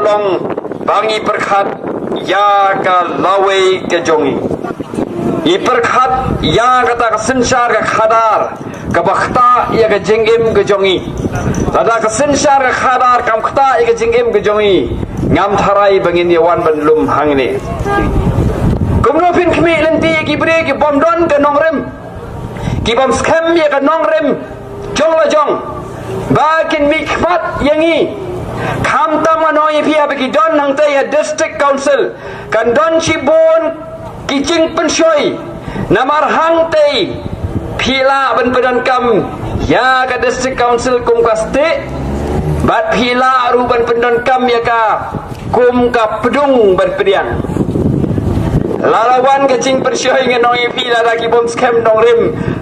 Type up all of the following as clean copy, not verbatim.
long bangi perkhat ya ka lawe ke jongi I perkhat ya kata ka sensar ka khadar ka bakhta ya ka jengim ke jongi lada ka sensar ka khadar kam khta ya ka jengim ke jongi ngam tharai bangin yawan banlum hangni kumno pin khmi lenti ki bre ki bom don ke nongrem ki bom scam ya ka nongrem jong la jong bakin mikmat yangi kham tam anoi pia bagi don nang te district council kan don chibon kijing pensoi namar hang te phila ban padan kam ya ka district council kum ka state bat phila ru ban padan kam ya ka kum ka pedung ban pediang lalawan kecing persyoy ngenoi pila lagi bom scam dong rim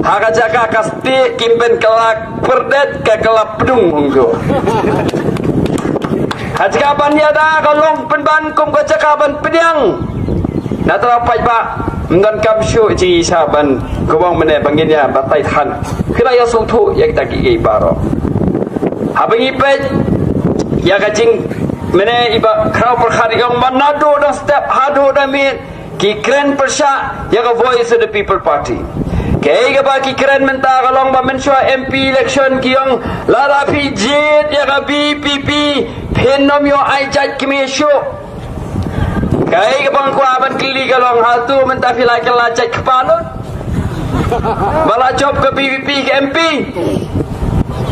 haka jaka kasti kimpen kelak perdet ke kelap pedung munggu hajkaban yada kalong penban kum ke cakaban pediang nak terapai pak menggan kam syu ji saban kubang mene bangin ya batai tan kira ya sutu ya kita gigi baro habangi pej ya kecing mene iba krau perkhari yang manado dan step hado dan min ki keren persya ya ka voice of the people party kay ka ba ki keren menta kalong ba menswa MP election ki yung lara pijit ya ka BPP phenom yo ai jat kimisyo kay ka bang kuaban kili kalong hatu menta filai kala jat kepalon bala job ke BPP ke MP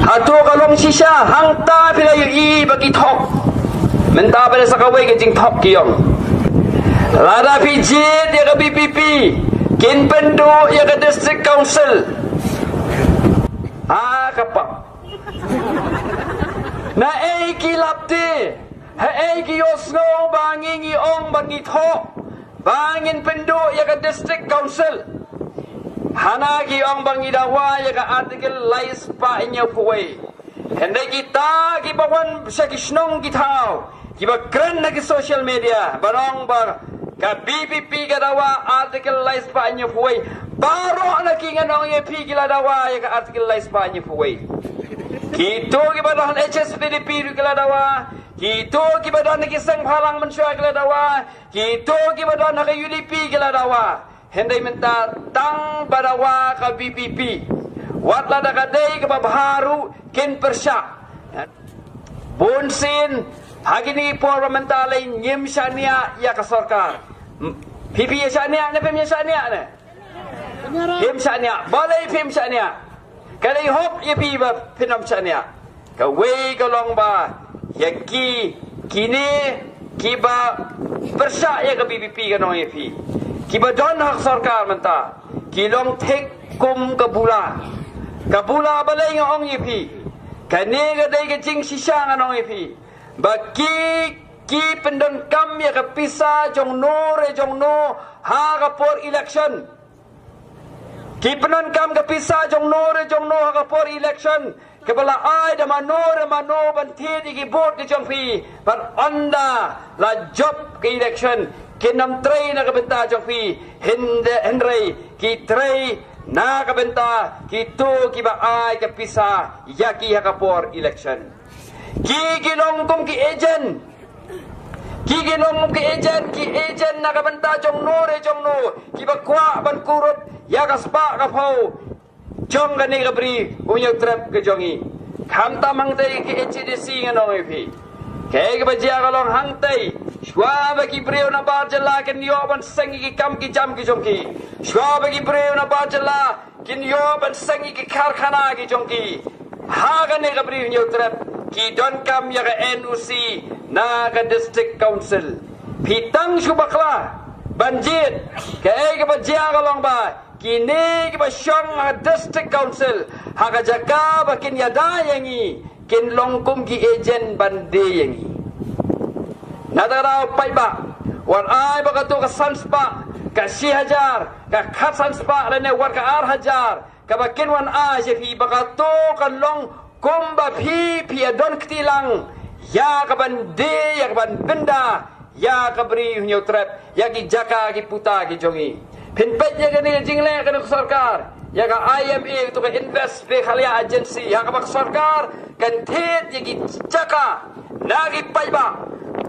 hatu kalong sisa hangta filai i bagi top menta pada sakawai ke jing top ki yung lada pijit ya ke BPP kin pendu ya ke district council kapak na kilap di ki yosno bangin ong bangi tho bangin pendu ya ke district council hana ki ong bangi dawa ya ke artikel lais pa inya puwe hendai kita ki bawan sakisnong kitau ki ba keren na ki social media barong bar ka BPP ka dawa artikel lais pa inyo fuway baro na ki nga nong EP kila dawa ya ka artikel lais pa inyo fuway kito ki ba dahan HSPDP kila dawa kito ki ba dahan nakisang halang mansya kila dawa kito ki ba dahan naka UDP kila dawa henday menta tang badawa ka BPP wat lada ka day ka babharu kin persya bunsin hagini parlamentalay nyim syania ya ka sarkar PP syania ne PM syania ne PM syania balai PM syania kalai hop ye pi ba PM syania ka wei ka long ba ya kini kiba persya ya ka BPP ka no ye pi kiba don hak sarkar menta kilong tek kum ka bula balai ngong ye pi kani ga dai ka jing sisa ngong ye pi baki ki pendon kam ya ka pisa jong no ha ka por election ki pendon kam ka pisa jong no ha ka por election ke bala ai da mano ban thi ki vote ki jong pi ban anda la job ki election ki nam trei na ka benta jong pi henrei ki trei na ka benta ki tu ki ba ai ka pisa ya ki ha ka por election ki gilong kum ki agent ki agent na kabanta jong no ki bakwa ban kurut ya kaspa ka phau jong gani kabri kunyo trap ke jongi kham tamang dei ki HDC ngano epi ke ba jia kalong hang tai shwa ba ki breu na bar jala ken yo ban sangi ki kam ki jam ki jongki shwa ba ki breu na bar jala ken yo ban sangi ki karkhana ki jongki ha gani kabri kunyo trap ki don kam ya ka NUC na ka district council pitang subakla banjit ke ka bajia kalong ba kini ka ba syang district council ha ka jaka ba kin yada yangi kin longkum ki agent bande yangi nadara pai ba wan ai ba ka to ka sanspa ka 1000 ka khat sanspa rene war ka 8000 ka ba kin wan a je fi ba ka to ka long kumba pi don ktilang ya kaban de ya kaban benda ya kabri hunyo trap ya ki jaka ki puta ki jongi pinpet ya gani jingle kan sarkar ya ka IMA to ka invest pe khalia agency ya ka sarkar kan thet ya ki jaka nagi paiba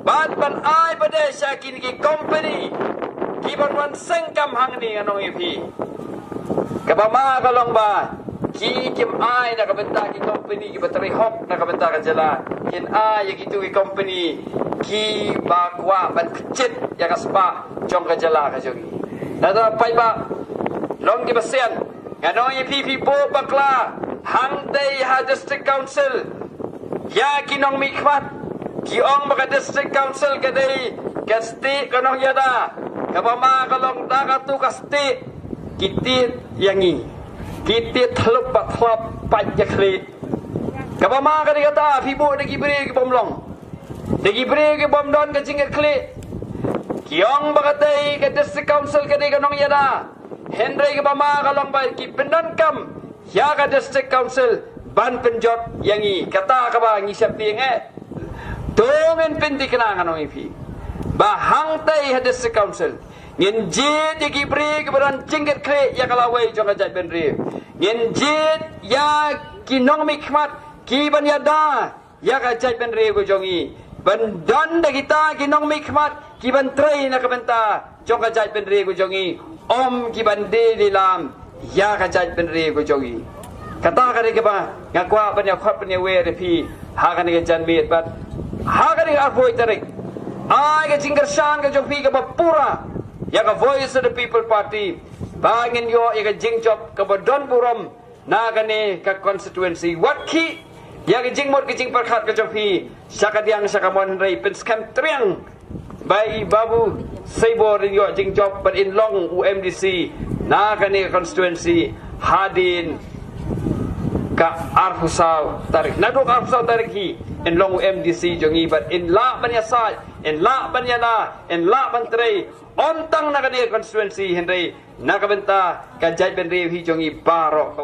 ban ban ai pada syakin ki company ki ban wan sengkam hang ni anong ipi kabama kalong ba ki kim ai na kabenta ki company ki bateri hok na kabenta ka jala kin ai ki tu ki company ki ba kwa ban kecit ya kaspa jong ka jala ka jogi nada pai ba long ki basian anong ipi po bakla hang dei ha district council ya kinong mikmat kiong baka district council kadai kasti kanong yada kabama kalong dakatu kasti kitit yangi kitit thlop pathlop panjakli kabama kadi kata fibo de gibre ki bomlong de gibre ki bomdon ka jingat kli kiong baka dai ka district council kadai kanong yada hendrai kabama kalong ba ki pendan kam ya ka district council ban penjot yangi kata kaba ngisap tienge dongen pinti kenangan orang ipi bahang tay hadis council ngin jid ya gibri keberan cingkat kre ya kalawai jong ajat benri ngin jid ya kinong mikmat ki ban yada ya kajat benri go jongi bandan da kita kinong mikmat ki ban trai na kabenta jong ajat benri go jongi om ki ban de dilam ya kajat benri go jongi kata kare ke ba ngakwa ban ya khot ban ya we repi ha kan ke jan mit bat Haga ni arvoy tarik. Ay ka jingkersan ka jopi ka bapura. Ya ka voice of the people party. Bangin yo ya ka jingjop ka bodon burom na gani ka constituency. What ki? Ya ka jingmot ka jingperkhat ka jopi. Saka diang saka mon ray penskam triang. Bai babu saibor yo jingjop but in long UMDC na gani constituency hadin ka arfusau tarik. Nadok arfusau tarik hi. In long MDC jongi but in la banya sai in la banya na in la bantrai ontang na kanir constituency henry nakabenta kajai benri hi jongi barok